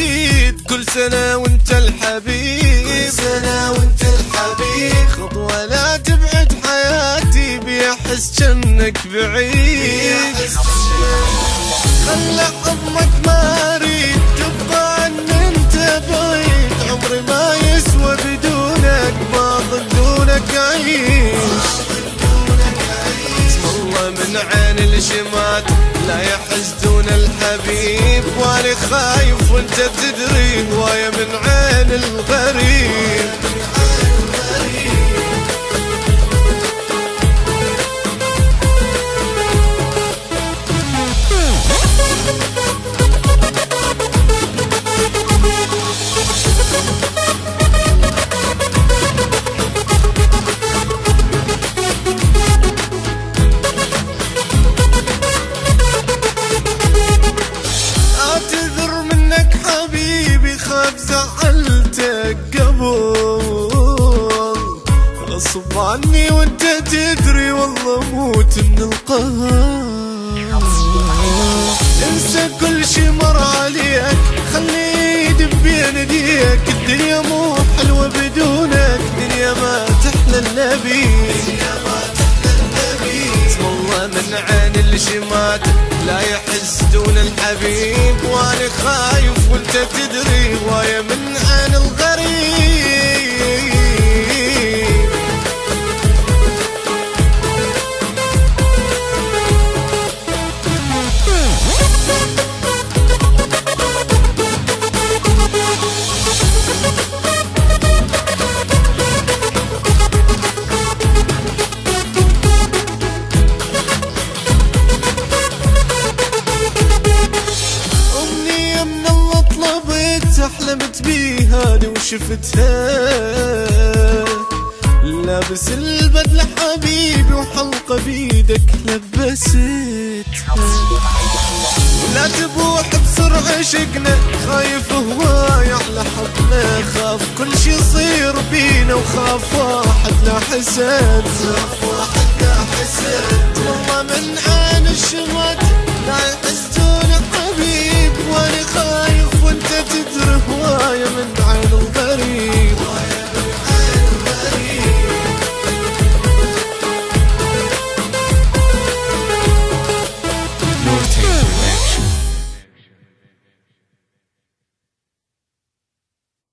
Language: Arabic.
جديد، كل سنة وانت الحبيب، كل سنة وانت الحبيب. خطوة لا تبعد حياتي بيحس جنك بعيد. خلى حضنك ما اريد تبقى عن انت بعيد، عمري ما يسوى بدونك، ما ضدونك اعيش. اسم الله من عين الشمات لا يحسدون الحبيب، وانا خايف وانت تدري هواية من عين الغريب. خاف زعلتك قبل، غصب عني وانت تدري والله موت من القهر. انسى كل شي مر عليك، خلي ايدي بين ايديك، الدنيا مو حلوة بدونك، الدنيا ما تحلى النبي. اسم الله من عين الشمات لا يحسدون الحبيب، وانا خايف وانت تدري هواية من عين الغريب. حلمت بيها لو شفتها، لابس البدلة حبيبي وحلقة بيدك لبستها. لا تبوح بسرعة شقنا، خايف هواي على حظنا، خاف كل شي يصير بينا، وخاف واحد لا حسد، خاف واحد لا حسد. والله من عين الشمال